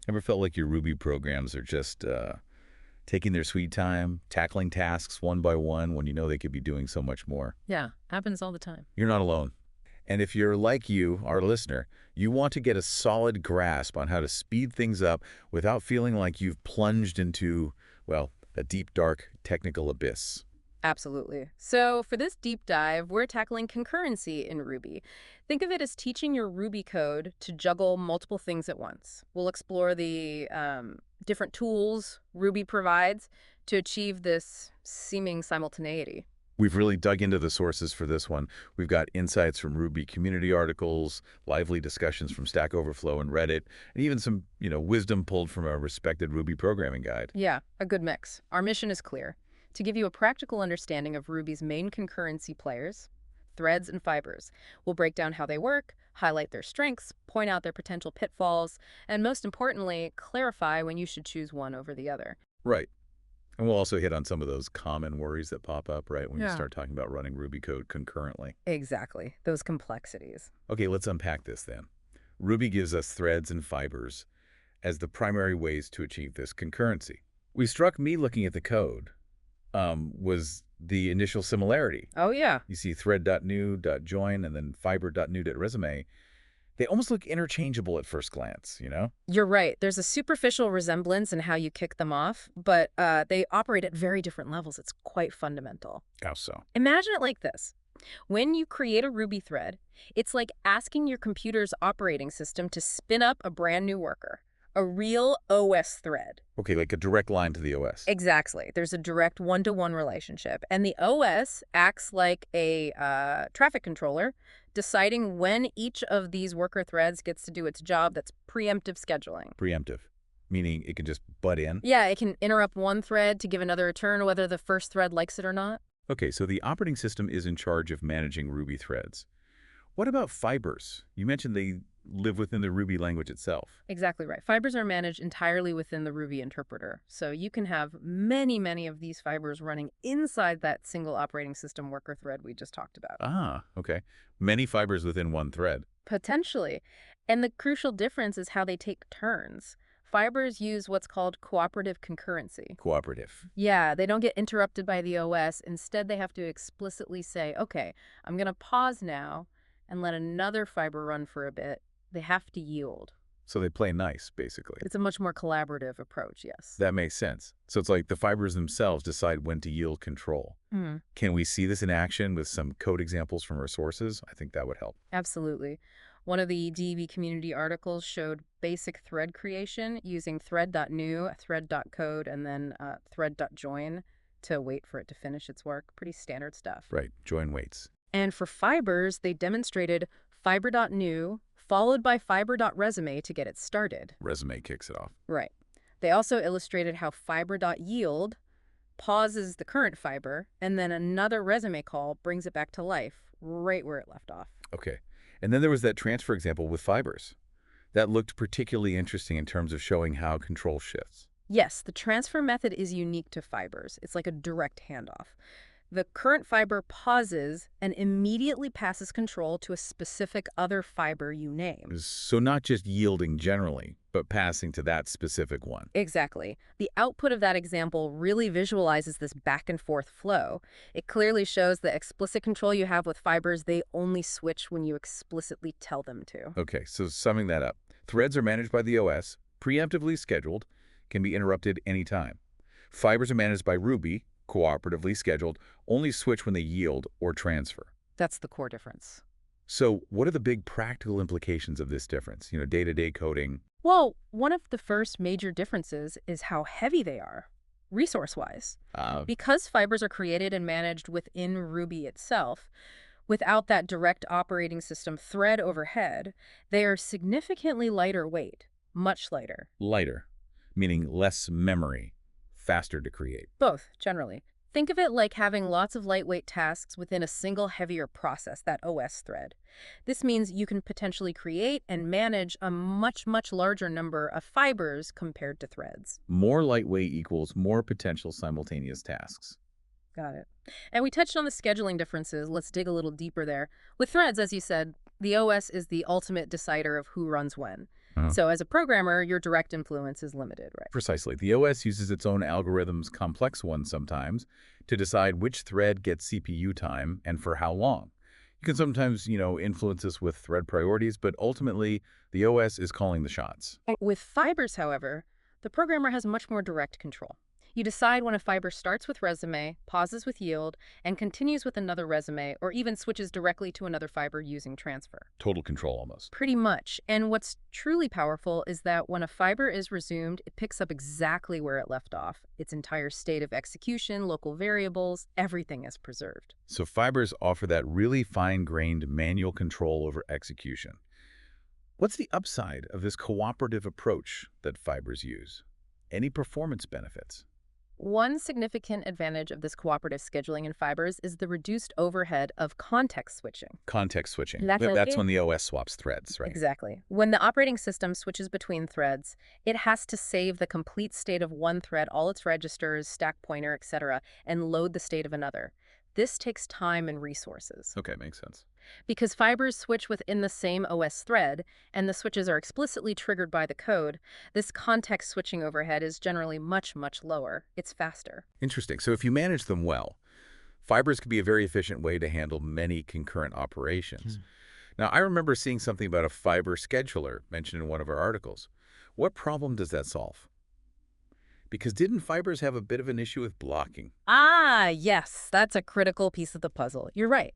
Ever felt like your Ruby programs are just taking their sweet time, tackling tasks one by one when you know they could be doing so much more? Yeah, happens all the time. You're not alone. And if you're like you, our listener, you want to get a solid grasp on how to speed things up without feeling like you've plunged into, well, a deep, dark technical abyss. Absolutely. So for this deep dive, we're tackling concurrency in Ruby. Think of it as teaching your Ruby code to juggle multiple things at once. We'll explore the different tools Ruby provides to achieve this seeming simultaneity. We've really dug into the sources for this one. We've got insights from Ruby community articles, lively discussions from Stack Overflow and Reddit, and even some, wisdom pulled from a respected Ruby programming guide. Yeah, a good mix. Our mission is clear: to give you a practical understanding of Ruby's main concurrency players, threads and fibers. We'll break down how they work, highlight their strengths, point out their potential pitfalls, and most importantly, clarify when you should choose one over the other. Right. And we'll also hit on some of those common worries that pop up, right, when you Yeah. start talking about running Ruby code concurrently. Exactly, those complexities. Okay, let's unpack this then. Ruby gives us threads and fibers as the primary ways to achieve this concurrency. What struck me looking at the code was the initial similarity. Oh yeah, You see thread.new.join and then fiber.new.resume. They almost look interchangeable at first glance, you're right. There's a superficial resemblance in how you kick them off, but they operate at very different levels. It's quite fundamental. How so? Imagine it like this. When you create a Ruby thread, it's like asking your computer's operating system to spin up a brand new worker, a real OS thread. Okay, like a direct line to the OS. Exactly. There's a direct one-to-one relationship. And the OS acts like a traffic controller, deciding when each of these worker threads gets to do its job. That's preemptive scheduling. Preemptive, meaning it can just butt in. Yeah, it can interrupt one thread to give another a turn, whether the first thread likes it or not. Okay, so the operating system is in charge of managing Ruby threads. What about fibers? You mentioned they live within the Ruby language itself. Exactly right. Fibers are managed entirely within the Ruby interpreter. So you can have many, many of these fibers running inside that single operating system worker thread we just talked about. Ah, okay. Many fibers within one thread. Potentially. And the crucial difference is how they take turns. Fibers use what's called cooperative concurrency. Cooperative. Yeah, they don't get interrupted by the OS. Instead, they have to explicitly say, okay, I'm going to pause now and let another fiber run for a bit. They have to yield. So they play nice, basically. It's a much more collaborative approach, yes. That makes sense. So it's like the fibers themselves decide when to yield control. Can we see this in action with some code examples from our sources? I think that would help. Absolutely. One of the DB community articles showed basic thread creation using thread.new, thread.code, and then thread.join to wait for it to finish its work. Pretty standard stuff. Right, join waits. And for fibers, they demonstrated fiber.new followed by fiber.resume to get it started. Resume kicks it off. Right. They also illustrated how fiber.yield pauses the current fiber, and then another resume call brings it back to life right where it left off. Okay. And then there was that transfer example with fibers. That looked particularly interesting in terms of showing how control shifts. Yes, the transfer method is unique to fibers. It's like a direct handoff. The current fiber pauses and immediately passes control to a specific other fiber you name. So not just yielding generally, but passing to that specific one. Exactly. The output of that example really visualizes this back and forth flow. It clearly shows the explicit control you have with fibers. They only switch when you explicitly tell them to. Okay, so summing that up, threads are managed by the OS, preemptively scheduled, can be interrupted anytime. Fibers are managed by Ruby, cooperatively scheduled, only switch when they yield or transfer. That's the core difference. So what are the big practical implications of this difference? Day-to-day coding. Well, one of the first major differences is how heavy they are, resource-wise. Because fibers are created and managed within Ruby itself, without that direct operating system thread overhead, they are significantly lighter weight, much lighter. Lighter, meaning less memory, faster to create. Both, generally. Think of it like having lots of lightweight tasks within a single heavier process, that OS thread. This means you can potentially create and manage a much, much larger number of fibers compared to threads. More lightweight equals more potential simultaneous tasks. Got it. And we touched on the scheduling differences. Let's dig a little deeper there. With threads, as you said, the OS is the ultimate decider of who runs when. So as a programmer, your direct influence is limited, right? Precisely. The OS uses its own algorithms, complex ones sometimes, to decide which thread gets CPU time and for how long. You can sometimes, influence this with thread priorities, but ultimately, the OS is calling the shots. With fibers, however, the programmer has much more direct control. You decide when a fiber starts with resume, pauses with yield, and continues with another resume, or even switches directly to another fiber using transfer. Total control, almost. Pretty much. And what's truly powerful is that when a fiber is resumed, it picks up exactly where it left off. Its entire state of execution, local variables, everything is preserved. So fibers offer that really fine-grained manual control over execution. What's the upside of this cooperative approach that fibers use? Any performance benefits? One significant advantage of this cooperative scheduling in fibers is the reduced overhead of context switching. Context switching. That's That's when the OS swaps threads, right? Exactly. When the operating system switches between threads, it has to save the complete state of one thread, all its registers, stack pointer, etc., and load the state of another. This takes time and resources. Okay, makes sense. Because fibers switch within the same OS thread, and the switches are explicitly triggered by the code, this context switching overhead is generally much, much lower. It's faster. Interesting. So if you manage them well, fibers could be a very efficient way to handle many concurrent operations. Now, I remember seeing something about a fiber scheduler mentioned in one of our articles. What problem does that solve? Because didn't fibers have a bit of an issue with blocking? Ah, yes, that's a critical piece of the puzzle. You're right.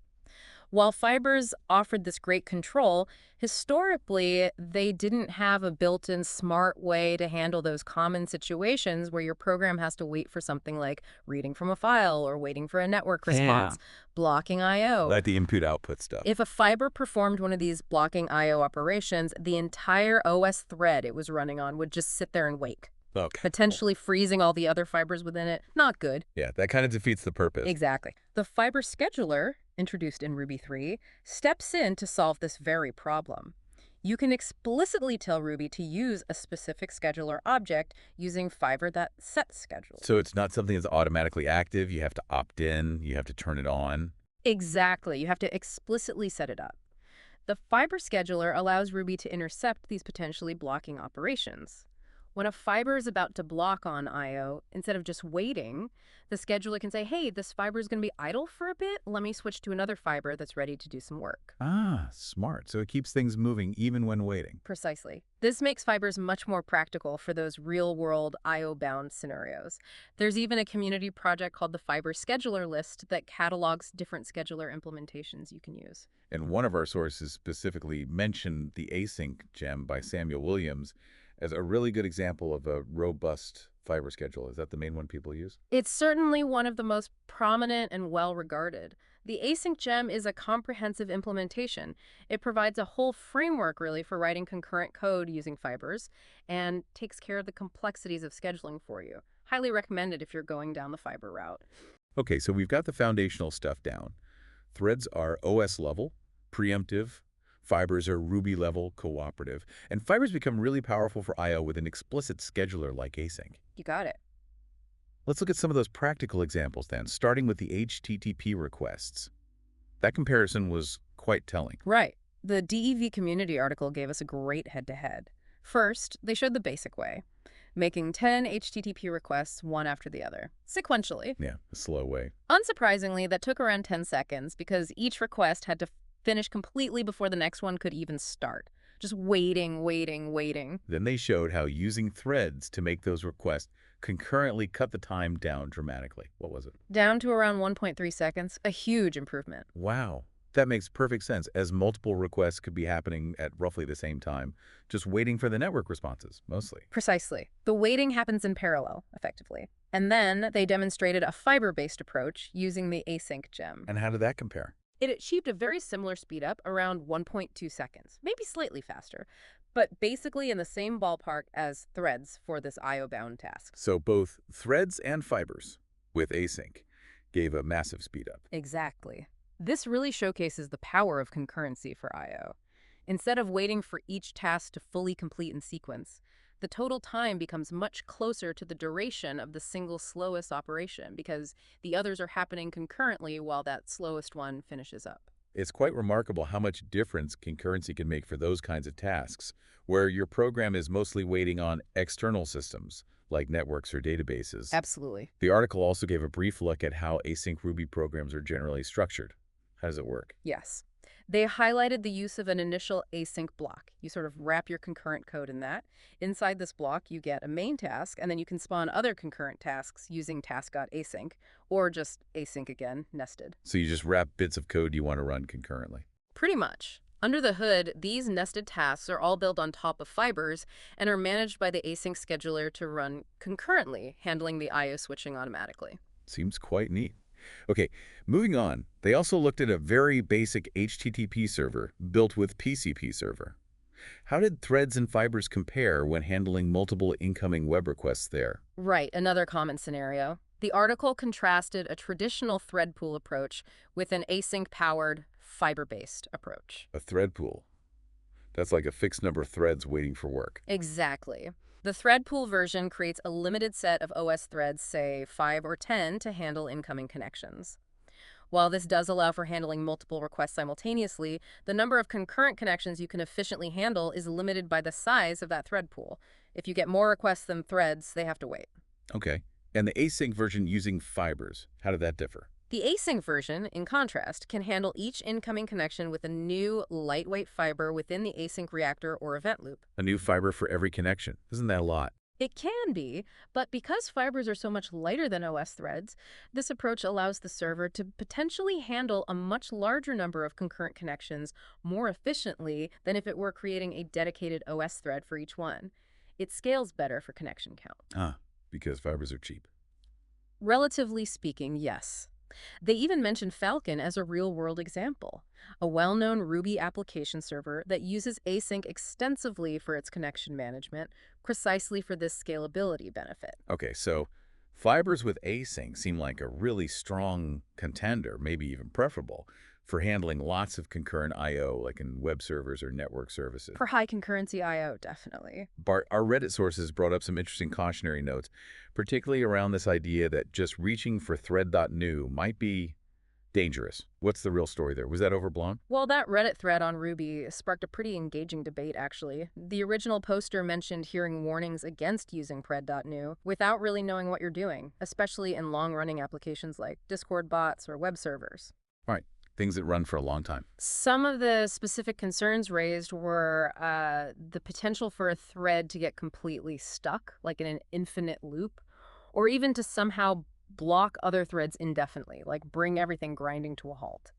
While fibers offered this great control, historically, they didn't have a built-in smart way to handle those common situations where your program has to wait for something like reading from a file or waiting for a network response, blocking I/O. Like the input-output stuff. If a fiber performed one of these blocking I/O operations, the entire OS thread it was running on would just sit there and wait. Okay. Potentially freezing all the other fibers within it. Not good. Yeah, that kind of defeats the purpose. Exactly. The fiber scheduler, introduced in Ruby 3, steps in to solve this very problem. You can explicitly tell Ruby to use a specific scheduler object using fiber that sets schedules. So it's not something that's automatically active. You have to opt in. You have to turn it on. Exactly. You have to explicitly set it up. The fiber scheduler allows Ruby to intercept these potentially blocking operations. When a fiber is about to block on I/O, instead of just waiting, the scheduler can say, hey, this fiber is going to be idle for a bit. Let me switch to another fiber that's ready to do some work. Ah, smart. So it keeps things moving even when waiting. Precisely. This makes fibers much more practical for those real-world I/O-bound scenarios. There's even a community project called the Fiber Scheduler List that catalogs different scheduler implementations you can use. And one of our sources specifically mentioned the async gem by Samuel Williams as a really good example of a robust fiber schedule. Is that the main one people use? It's certainly one of the most prominent and well-regarded. The async gem is a comprehensive implementation. It provides a whole framework, really, for writing concurrent code using fibers and takes care of the complexities of scheduling for you. Highly recommended if you're going down the fiber route. Okay, so we've got the foundational stuff down. Threads are OS level, preemptive. Fibers are Ruby level, cooperative. And fibers become really powerful for I/O with an explicit scheduler like async. You got it. Let's look at some of those practical examples then, starting with the HTTP requests. That comparison was quite telling. Right. The DEV community article gave us a great head-to-head. First, they showed the basic way, making 10 HTTP requests one after the other, sequentially. Yeah, the slow way. Unsurprisingly, that took around 10 seconds because each request had to finish completely before the next one could even start. Just waiting, waiting, waiting. Then they showed how using threads to make those requests concurrently cut the time down dramatically. What was it? Down to around 1.3 seconds, a huge improvement. Wow. That makes perfect sense, as multiple requests could be happening at roughly the same time, just waiting for the network responses, mostly. Precisely. The waiting happens in parallel, effectively. And then they demonstrated a fiber-based approach using the async gem. And how did that compare? It achieved a very similar speedup, around 1.2 seconds, maybe slightly faster, but basically in the same ballpark as threads for this I/O-bound task. So both threads and fibers with async gave a massive speedup. Exactly. This really showcases the power of concurrency for I/O. Instead of waiting for each task to fully complete in sequence, the total time becomes much closer to the duration of the single slowest operation because the others are happening concurrently while that slowest one finishes up. It's quite remarkable how much difference concurrency can make for those kinds of tasks, where your program is mostly waiting on external systems, like networks or databases. Absolutely. The article also gave a brief look at how async Ruby programs are generally structured. How does it work? Yes. They highlighted the use of an initial async block. You sort of wrap your concurrent code in that. Inside this block, you get a main task, and then you can spawn other concurrent tasks using task.async, or just async again, nested. So you just wrap bits of code you want to run concurrently. Pretty much. Under the hood, these nested tasks are all built on top of fibers and are managed by the async scheduler to run concurrently, handling the I/O switching automatically. Seems quite neat. Okay, moving on. They also looked at a very basic HTTP server built with PCP server. How did threads and fibers compare when handling multiple incoming web requests there? Right, another common scenario. The article contrasted a traditional thread pool approach with an async-powered, fiber-based approach. A thread pool. That's like a fixed number of threads waiting for work. Exactly. The thread pool version creates a limited set of OS threads, say 5 or 10, to handle incoming connections. While this does allow for handling multiple requests simultaneously, the number of concurrent connections you can efficiently handle is limited by the size of that thread pool. If you get more requests than threads, they have to wait. Okay. And the async version using fibers, how did that differ? The async version, in contrast, can handle each incoming connection with a new, lightweight fiber within the async reactor or event loop. A new fiber for every connection. Isn't that a lot? It can be, but because fibers are so much lighter than OS threads, this approach allows the server to potentially handle a much larger number of concurrent connections more efficiently than if it were creating a dedicated OS thread for each one. It scales better for connection count. Because fibers are cheap. Relatively speaking, yes. They even mentioned Falcon as a real-world example, a well-known Ruby application server that uses async extensively for its connection management, precisely for this scalability benefit. Okay, so fibers with async seem like a really strong contender, maybe even preferable, for handling lots of concurrent I/O, like in web servers or network services. For high concurrency I/O, definitely. Bart, our Reddit sources brought up some interesting cautionary notes, particularly around this idea that just reaching for thread.new might be dangerous. What's the real story there? Was that overblown? Well, that Reddit thread on Ruby sparked a pretty engaging debate, actually. The original poster mentioned hearing warnings against using pred.new without really knowing what you're doing, especially in long-running applications like Discord bots or web servers. All right. Things that run for a long time. Some of the specific concerns raised were the potential for a thread to get completely stuck, like in an infinite loop, or even to somehow block other threads indefinitely, like bring everything grinding to a halt.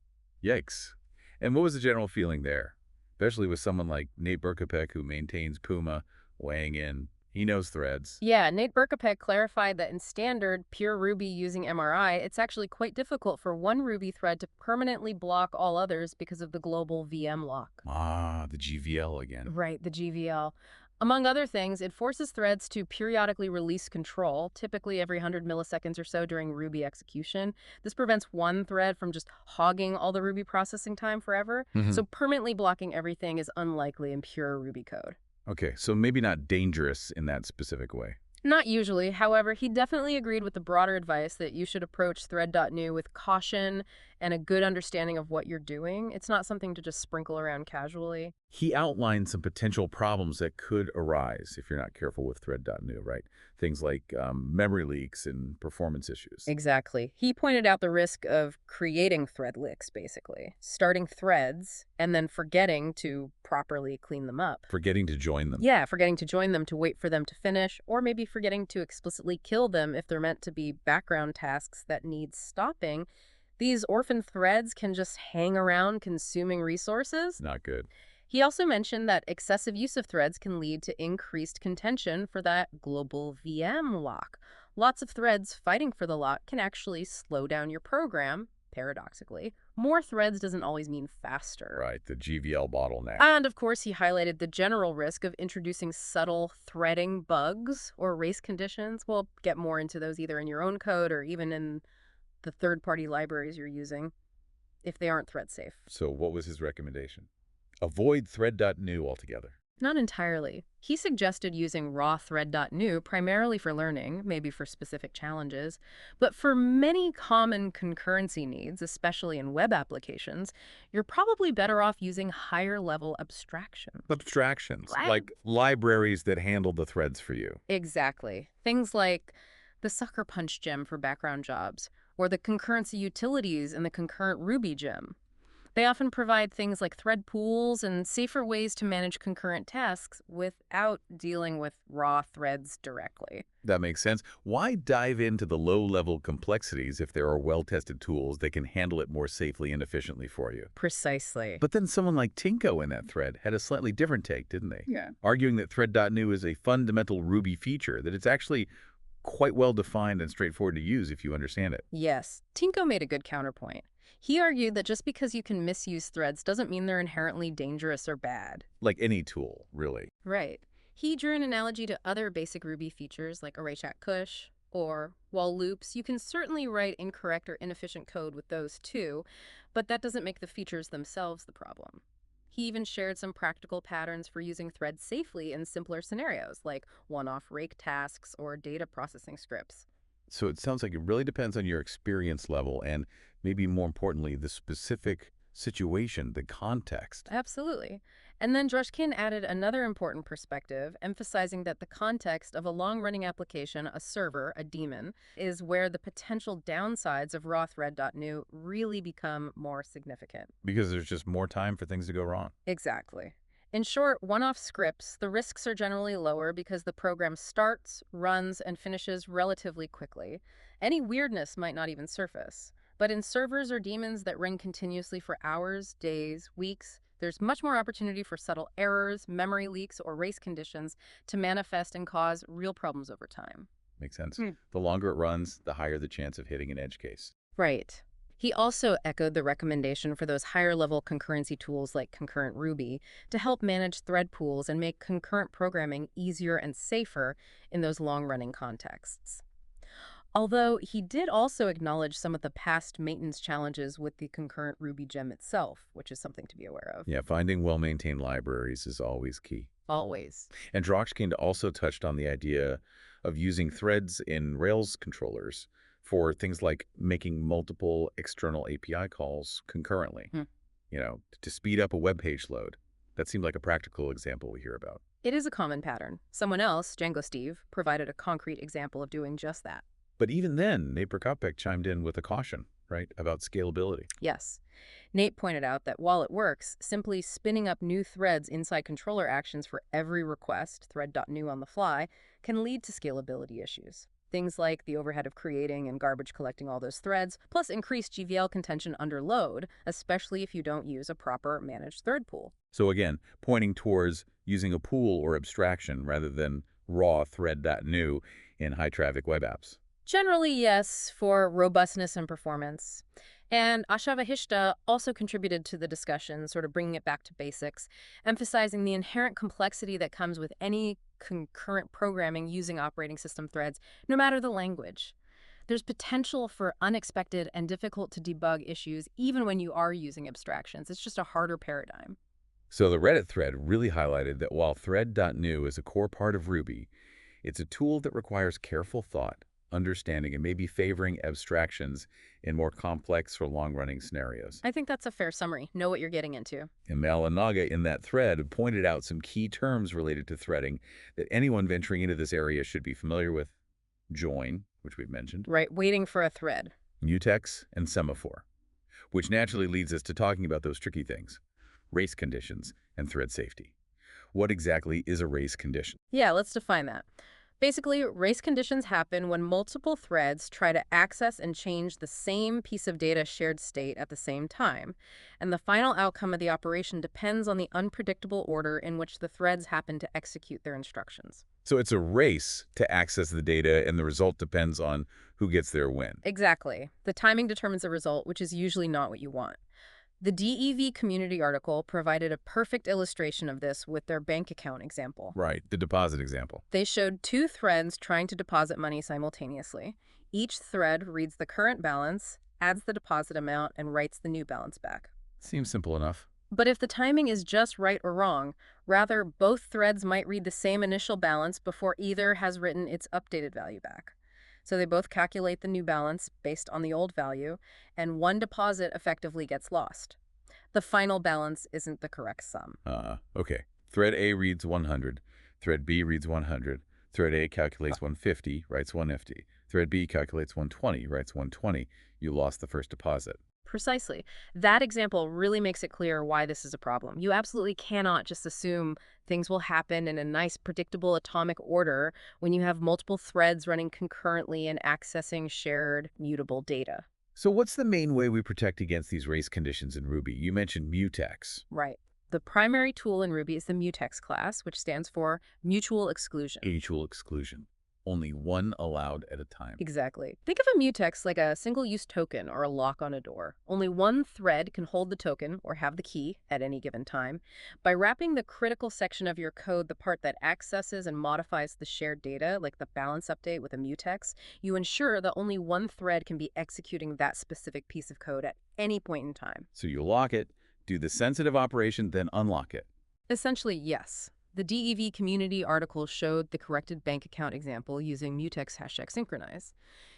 Yikes. And what was the general feeling there? Especially with someone like Nate Berkopec, who maintains Puma, weighing in. He knows threads. Yeah, Nate Berkopec clarified that in standard, pure Ruby using MRI, it's actually quite difficult for one Ruby thread to permanently block all others because of the global VM lock. The GVL again. Right, the GVL. Among other things, it forces threads to periodically release control, typically every 100 milliseconds or so during Ruby execution. This prevents one thread from just hogging all the Ruby processing time forever. So permanently blocking everything is unlikely in pure Ruby code. Okay, so maybe not dangerous in that specific way. Not usually. However, he definitely agreed with the broader advice that you should approach thread.new with caution and a good understanding of what you're doing. It's not something to just sprinkle around casually. He outlined some potential problems that could arise if you're not careful with thread.new, right? Things like memory leaks and performance issues. Exactly. He pointed out the risk of creating thread leaks, basically. Starting threads and then forgetting to properly clean them up. Forgetting to join them. Yeah, forgetting to join them to wait for them to finish, or maybe forgetting to explicitly kill them if they're meant to be background tasks that need stopping. These orphan threads can just hang around consuming resources. Not good. He also mentioned that excessive use of threads can lead to increased contention for that global VM lock. Lots of threads fighting for the lock can actually slow down your program, paradoxically. More threads doesn't always mean faster. Right, the GVL bottleneck. And of course, he highlighted the general risk of introducing subtle threading bugs or race conditions. We'll get more into those either in your own code or even in the third-party libraries you're using, if they aren't thread safe. So what was his recommendation? Avoid thread.new altogether. Not entirely. He suggested using raw thread.new primarily for learning, maybe for specific challenges, but for many common concurrency needs, especially in web applications, you're probably better off using higher-level abstractions. Abstractions, Right. like libraries that handle the threads for you. Exactly. Things like the Sucker Punch gem for background jobs, or the concurrency utilities in the concurrent Ruby gem. They often provide things like thread pools and safer ways to manage concurrent tasks without dealing with raw threads directly. That makes sense. Why dive into the low-level complexities if there are well-tested tools that can handle it more safely and efficiently for you? Precisely. But then someone like Tinko in that thread had a slightly different take, didn't they? Yeah. Arguing that thread.new is a fundamental Ruby feature, that it's actually quite well defined and straightforward to use if you understand it. Yes, Tinko made a good counterpoint. He argued that just because you can misuse threads doesn't mean they're inherently dangerous or bad. Like any tool, really. Right. He drew an analogy to other basic Ruby features like ArrayChat or while loops. You can certainly write incorrect or inefficient code with those too, but that doesn't make the features themselves the problem. He even shared some practical patterns for using threads safely in simpler scenarios like one-off rake tasks or data processing scripts. So it sounds like it really depends on your experience level and maybe more importantly, the specific situation, the context. Absolutely. And then Drushkin added another important perspective, emphasizing that the context of a long-running application, a server, a daemon, is where the potential downsides of raw thread.new really become more significant. Because there's just more time for things to go wrong. Exactly. In short, one-off scripts, the risks are generally lower because the program starts, runs, and finishes relatively quickly. Any weirdness might not even surface. But in servers or daemons that run continuously for hours, days, weeks, there's much more opportunity for subtle errors, memory leaks, or race conditions to manifest and cause real problems over time. Makes sense. The longer it runs, the higher the chance of hitting an edge case. Right. He also echoed the recommendation for those higher-level concurrency tools like Concurrent Ruby to help manage thread pools and make concurrent programming easier and safer in those long-running contexts. Although he did also acknowledge some of the past maintenance challenges with the concurrent Ruby gem itself, which is something to be aware of. Yeah, finding well-maintained libraries is always key. Always. And Droxkind also touched on the idea of using threads in Rails controllers for things like making multiple external API calls concurrently, to speed up a web page load. That seemed like a practical example we hear about. It is a common pattern. Someone else, Django Steve, provided a concrete example of doing just that. But even then, Nate Prokopek chimed in with a caution, right, about scalability. Yes. Nate pointed out that while it works, simply spinning up new threads inside controller actions for every request, thread.new on the fly, can lead to scalability issues. Things like the overhead of creating and garbage collecting all those threads, plus increased GVL contention under load, especially if you don't use a proper managed thread pool. So again, pointing towards using a pool or abstraction rather than raw thread.new in high-traffic web apps. Generally, yes, for robustness and performance. And Ashavahishta also contributed to the discussion, sort of bringing it back to basics, emphasizing the inherent complexity that comes with any concurrent programming using operating system threads, no matter the language. There's potential for unexpected and difficult to debug issues even when you are using abstractions. It's just a harder paradigm. So the Reddit thread really highlighted that while thread.new is a core part of Ruby, it's a tool that requires careful thought, understanding, and maybe favoring abstractions in more complex or long-running scenarios. I think that's a fair summary. Know what you're getting into. And Mal and Naga in that thread pointed out some key terms related to threading that anyone venturing into this area should be familiar with. Join, which we've mentioned. Right, waiting for a thread. Mutex and semaphore, which naturally leads us to talking about those tricky things. Race conditions and thread safety. What exactly is a race condition? Yeah, let's define that. Basically, race conditions happen when multiple threads try to access and change the same piece of data shared state at the same time, and the final outcome of the operation depends on the unpredictable order in which the threads happen to execute their instructions. So it's a race to access the data, and the result depends on who gets there when. Exactly. The timing determines the result, which is usually not what you want. The DEV community article provided a perfect illustration of this with their bank account example. Right, the deposit example. They showed two threads trying to deposit money simultaneously. Each thread reads the current balance, adds the deposit amount, and writes the new balance back. Seems simple enough. But if the timing is just right or wrong, rather, both threads might read the same initial balance before either has written its updated value back. So they both calculate the new balance based on the old value, and one deposit effectively gets lost. The final balance isn't the correct sum. Okay. Thread A reads 100. Thread B reads 100. Thread A calculates 150, writes 150. Thread B calculates 120, writes 120. You lost the first deposit. Precisely. That example really makes it clear why this is a problem. You absolutely cannot just assume things will happen in a nice, predictable atomic order when you have multiple threads running concurrently and accessing shared mutable data. So what's the main way we protect against these race conditions in Ruby? You mentioned mutex. Right. The primary tool in Ruby is the Mutex class, which stands for mutual exclusion. Mutual exclusion. Only one allowed at a time. Exactly. Think of a mutex like a single-use token or a lock on a door. Only one thread can hold the token or have the key at any given time. By wrapping the critical section of your code, the part that accesses and modifies the shared data, like the balance update with a mutex, you ensure that only one thread can be executing that specific piece of code at any point in time. So you lock it, do the sensitive operation, then unlock it. Essentially, yes. The DEV community article showed the corrected bank account example using mutex #synchronize.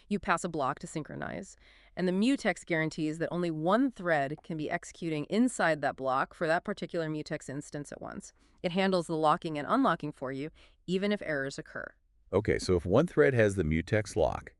You pass a block to synchronize, and the mutex guarantees that only one thread can be executing inside that block for that particular mutex instance at once. It handles the locking and unlocking for you, even if errors occur. Okay, so if one thread has the mutex lock,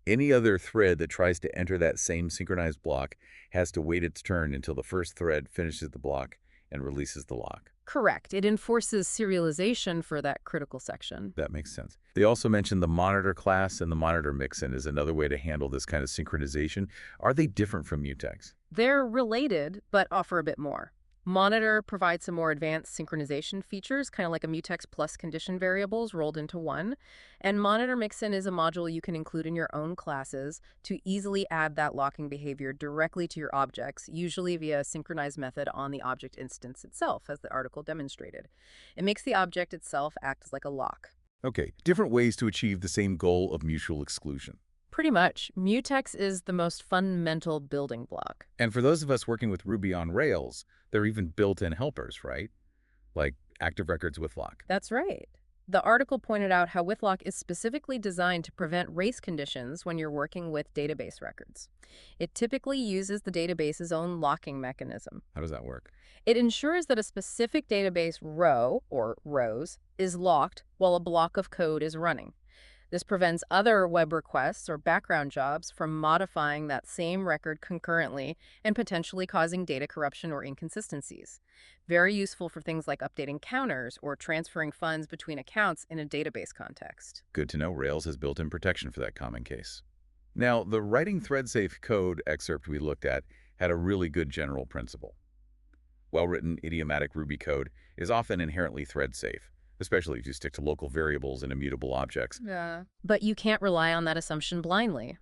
any other thread that tries to enter that same synchronized block has to wait its turn until the first thread finishes the block and releases the lock. Correct. It enforces serialization for that critical section. That makes sense. They also mentioned the monitor class and the monitor mixin is another way to handle this kind of synchronization. Are they different from mutex? They're related, but offer a bit more. Monitor provides some more advanced synchronization features, kind of like a mutex plus condition variables rolled into one. And monitor mixin is a module you can include in your own classes to easily add that locking behavior directly to your objects, usually via a synchronized method on the object instance itself, as the article demonstrated. It makes the object itself act as like a lock. Okay, different ways to achieve the same goal of mutual exclusion. Pretty much. Mutex is the most fundamental building block. And for those of us working with Ruby on Rails, there are even built-in helpers, right? Like active records with lock. That's right. The article pointed out how withlock is specifically designed to prevent race conditions when you're working with database records. It typically uses the database's own locking mechanism. How does that work? It ensures that a specific database row, or rows, is locked while a block of code is running. This prevents other web requests or background jobs from modifying that same record concurrently and potentially causing data corruption or inconsistencies. Very useful for things like updating counters or transferring funds between accounts in a database context. Good to know Rails has built-in protection for that common case. Now, the writing thread-safe code excerpt we looked at had a really good general principle. Well-written, idiomatic Ruby code is often inherently thread-safe, especially if you stick to local variables and immutable objects. Yeah. But you can't rely on that assumption blindly.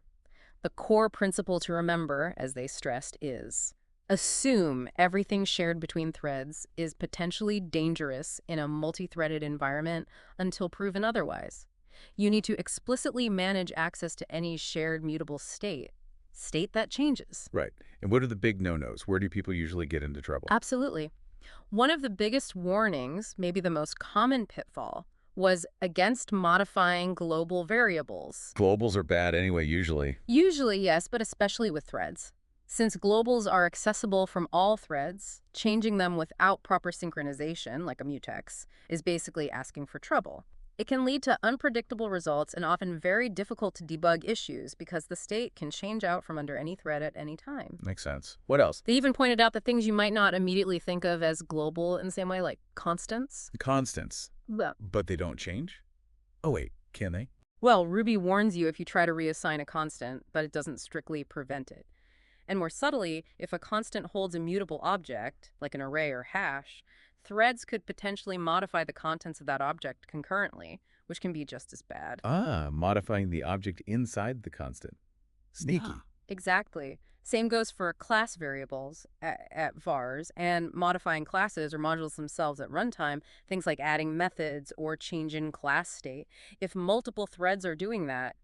The core principle to remember, as they stressed, is assume everything shared between threads is potentially dangerous in a multi-threaded environment until proven otherwise. You need to explicitly manage access to any shared mutable state that changes. Right. And what are the big no-nos? Where do people usually get into trouble? Absolutely. One of the biggest warnings, maybe the most common pitfall, was against modifying global variables. Globals are bad anyway, usually. Usually, yes, but especially with threads. Since globals are accessible from all threads, changing them without proper synchronization, like a mutex, is basically asking for trouble. It can lead to unpredictable results and often very difficult to debug issues because the state can change out from under any thread at any time. Makes sense. What else? They even pointed out that things you might not immediately think of as global in the same way, like constants. Constants. But they don't change? Oh, wait. Can they? Well, Ruby warns you if you try to reassign a constant, but it doesn't strictly prevent it. And more subtly, if a constant holds a mutable object, like an array or hash, threads could potentially modify the contents of that object concurrently, which can be just as bad. Modifying the object inside the constant. Sneaky. Yeah, exactly. Same goes for class variables at vars and modifying classes or modules themselves at runtime, things like adding methods or changing class state. If multiple threads are doing that,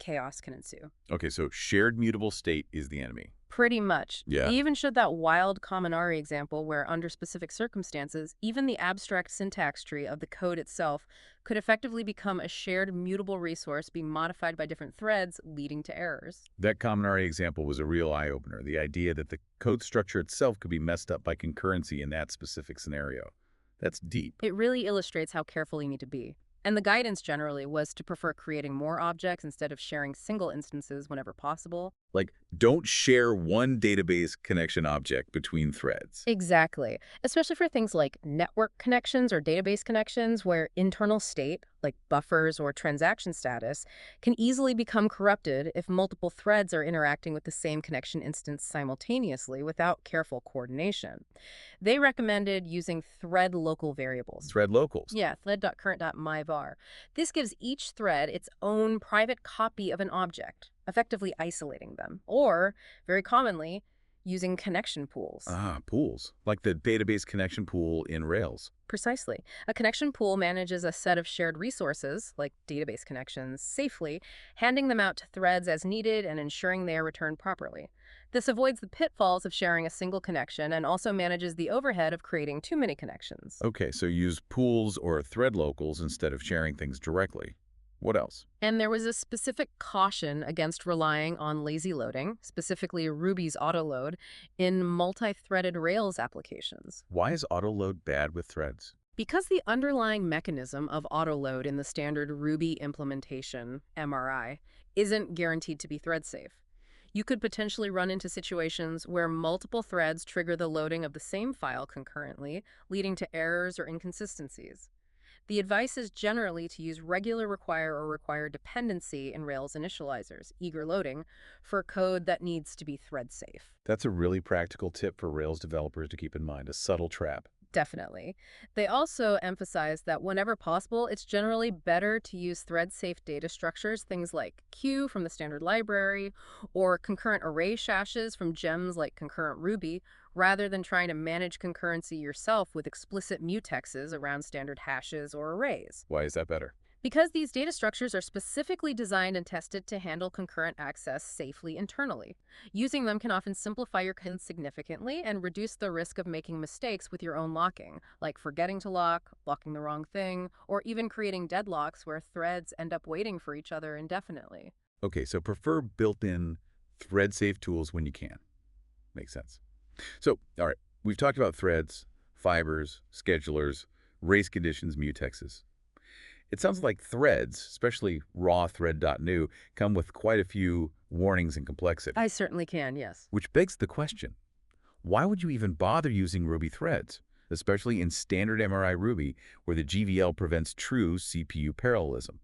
chaos can ensue. Okay, so shared mutable state is the enemy. Pretty much. They Yeah. even showed that wild Cominari example where, under specific circumstances, even the abstract syntax tree of the code itself could effectively become a shared mutable resource being modified by different threads, leading to errors. That Cominari example was a real eye-opener, the idea that the code structure itself could be messed up by concurrency in that specific scenario. That's deep. It really illustrates how careful you need to be. And the guidance generally was to prefer creating more objects instead of sharing single instances whenever possible. Like, don't share one database connection object between threads. Exactly. Especially for things like network connections or database connections where internal state, like buffers or transaction status, can easily become corrupted if multiple threads are interacting with the same connection instance simultaneously without careful coordination. They recommended using thread local variables. Thread locals. Yeah, thread.current.myvar. This gives each thread its own private copy of an object, effectively isolating them. Or, very commonly, using connection pools. Pools. Like the database connection pool in Rails. Precisely. A connection pool manages a set of shared resources, like database connections, safely, handing them out to threads as needed and ensuring they are returned properly. This avoids the pitfalls of sharing a single connection and also manages the overhead of creating too many connections. Okay, so use pools or thread locals instead of sharing things directly. What else? And there was a specific caution against relying on lazy loading, specifically Ruby's autoload, in multi-threaded Rails applications. Why is autoload bad with threads? Because the underlying mechanism of autoload in the standard Ruby implementation, MRI, isn't guaranteed to be thread safe. You could potentially run into situations where multiple threads trigger the loading of the same file concurrently, leading to errors or inconsistencies. The advice is generally to use regular require or require dependency in Rails initializers, eager loading, for code that needs to be thread safe. That's a really practical tip for Rails developers to keep in mind, a subtle trap. Definitely. They also emphasize that whenever possible, it's generally better to use thread-safe data structures, things like Q from the standard library, or concurrent array shashes from gems like concurrent Ruby, rather than trying to manage concurrency yourself with explicit mutexes around standard hashes or arrays. Why is that better? Because these data structures are specifically designed and tested to handle concurrent access safely internally. Using them can often simplify your code significantly and reduce the risk of making mistakes with your own locking, like forgetting to lock, locking the wrong thing, or even creating deadlocks where threads end up waiting for each other indefinitely. Okay, so prefer built-in thread-safe tools when you can. Makes sense. So, all right, we've talked about threads, fibers, schedulers, race conditions, mutexes. It sounds like threads, especially raw thread.new, come with quite a few warnings and complexity. I certainly can, yes. Which begs the question, why would you even bother using Ruby threads, especially in standard MRI Ruby, where the GVL prevents true CPU parallelism?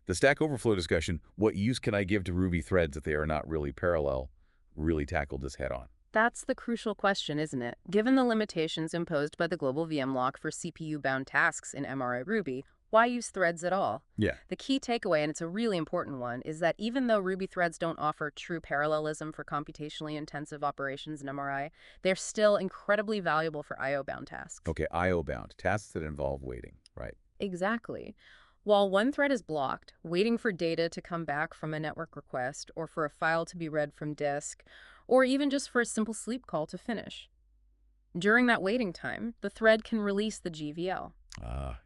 The Stack Overflow discussion, what use can I give to Ruby threads if they are not really parallel, really tackled this head-on. That's the crucial question, isn't it? Given the limitations imposed by the global VM lock for CPU-bound tasks in MRI Ruby, why use threads at all? Yeah. The key takeaway, and it's a really important one, is that even though Ruby threads don't offer true parallelism for computationally intensive operations in MRI, they're still incredibly valuable for I/O-bound tasks. Okay, I/O-bound, tasks that involve waiting, right? Exactly. While one thread is blocked, waiting for data to come back from a network request, or for a file to be read from disk, or even just for a simple sleep call to finish. During that waiting time, the thread can release the GVL.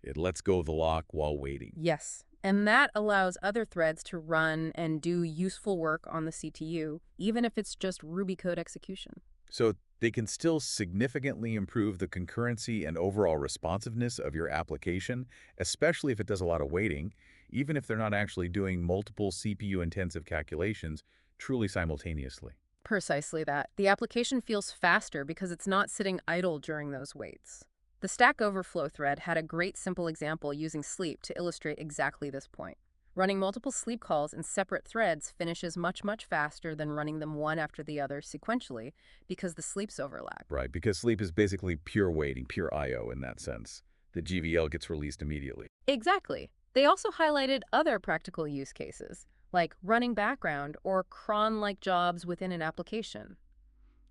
It lets go of the lock while waiting. Yes, and that allows other threads to run and do useful work on the CTU, even if it's just Ruby code execution. So they can still significantly improve the concurrency and overall responsiveness of your application, especially if it does a lot of waiting, even if they're not actually doing multiple CPU-intensive calculations truly simultaneously. Precisely that. The application feels faster because it's not sitting idle during those waits. The Stack Overflow thread had a great simple example using sleep to illustrate exactly this point. Running multiple sleep calls in separate threads finishes much faster than running them one after the other sequentially because the sleeps overlap. Right, because sleep is basically pure waiting, pure I/O in that sense. The GVL gets released immediately. Exactly. They also highlighted other practical use cases, like running background or cron-like jobs within an application.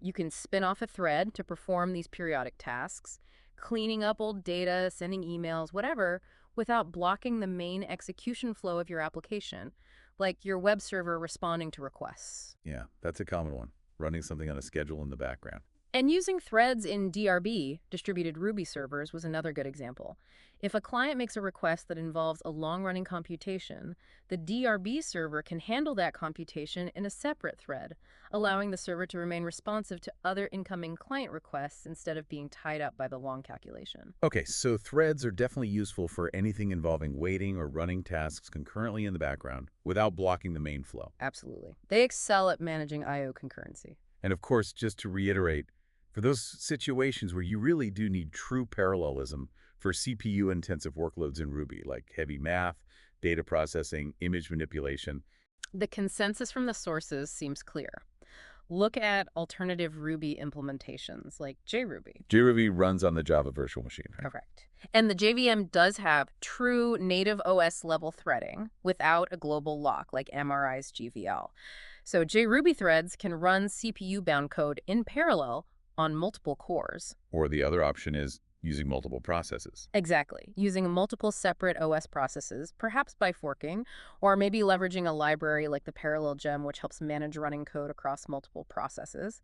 You can spin off a thread to perform these periodic tasks, cleaning up old data, sending emails, whatever, without blocking the main execution flow of your application, like your web server responding to requests. Yeah, that's a common one. running something on a schedule in the background. And using threads in DRB, distributed Ruby servers, was another good example. If a client makes a request that involves a long-running computation, the DRB server can handle that computation in a separate thread, allowing the server to remain responsive to other incoming client requests instead of being tied up by the long calculation. Okay, so threads are definitely useful for anything involving waiting or running tasks concurrently in the background without blocking the main flow. Absolutely. They excel at managing I/O concurrency. And of course, just to reiterate, for those situations where you really do need true parallelism for CPU-intensive workloads in Ruby, like heavy math, data processing, image manipulation. The consensus from the sources seems clear. Look at alternative Ruby implementations like JRuby. JRuby runs on the Java virtual machine, right? Correct. And the JVM does have true native OS level threading without a global lock like MRI's GVL. So JRuby threads can run CPU-bound code in parallel on multiple cores. Or the other option is using multiple processes. Exactly. Using multiple separate OS processes, perhaps by forking, or maybe leveraging a library like the Parallel Gem, which helps manage running code across multiple processes.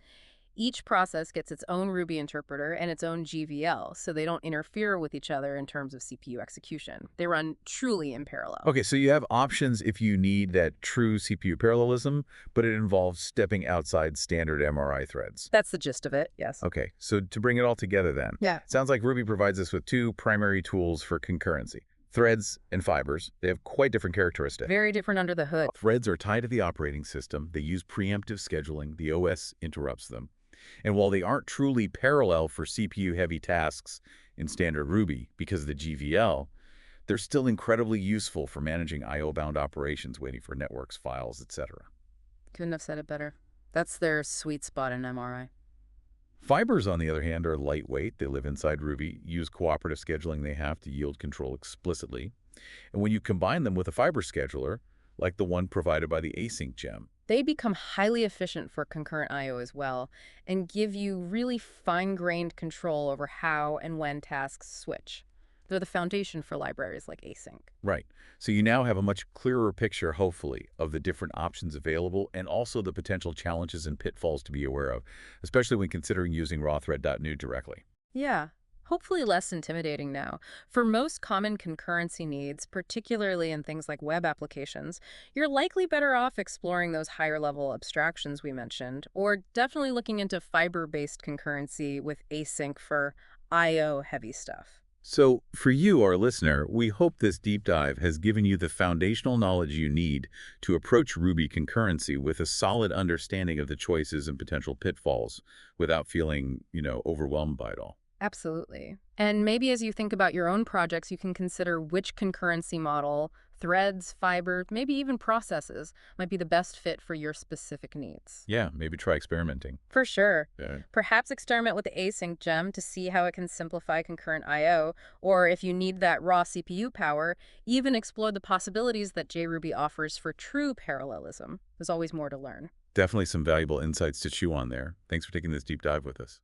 Each process gets its own Ruby interpreter and its own GVL, so they don't interfere with each other in terms of CPU execution. They run truly in parallel. Okay, so you have options if you need that true CPU parallelism, but it involves stepping outside standard MRI threads. That's the gist of it, yes. Okay, so to bring it all together then, sounds like Ruby provides us with two primary tools for concurrency. Threads and fibers, they have quite different characteristics. Very different under the hood. Threads are tied to the operating system. They use preemptive scheduling. The OS interrupts them. And while they aren't truly parallel for CPU-heavy tasks in standard Ruby because of the GVL, they're still incredibly useful for managing I/O-bound operations, waiting for networks, files, etc. Couldn't have said it better. That's their sweet spot in MRI. Fibers, on the other hand, are lightweight. They live inside Ruby, use cooperative scheduling they have to yield control explicitly. And when you combine them with a fiber scheduler, like the one provided by the async gem, they become highly efficient for concurrent I/O as well, and give you really fine-grained control over how and when tasks switch. They're the foundation for libraries like async. Right. So you now have a much clearer picture, hopefully, of the different options available and also the potential challenges and pitfalls to be aware of, especially when considering using rawthread.new directly. Yeah. Hopefully less intimidating now. For most common concurrency needs, particularly in things like web applications, you're likely better off exploring those higher-level abstractions we mentioned, or definitely looking into fiber-based concurrency with async for I/O-heavy stuff. So for you, our listener, we hope this deep dive has given you the foundational knowledge you need to approach Ruby concurrency with a solid understanding of the choices and potential pitfalls without feeling, overwhelmed by it all. Absolutely. And maybe as you think about your own projects, you can consider which concurrency model, threads, fiber, maybe even processes, might be the best fit for your specific needs. Yeah, maybe try experimenting. For sure. Yeah. Perhaps experiment with the async gem to see how it can simplify concurrent I/O, or if you need that raw CPU power, even explore the possibilities that JRuby offers for true parallelism. There's always more to learn. Definitely some valuable insights to chew on there. Thanks for taking this deep dive with us.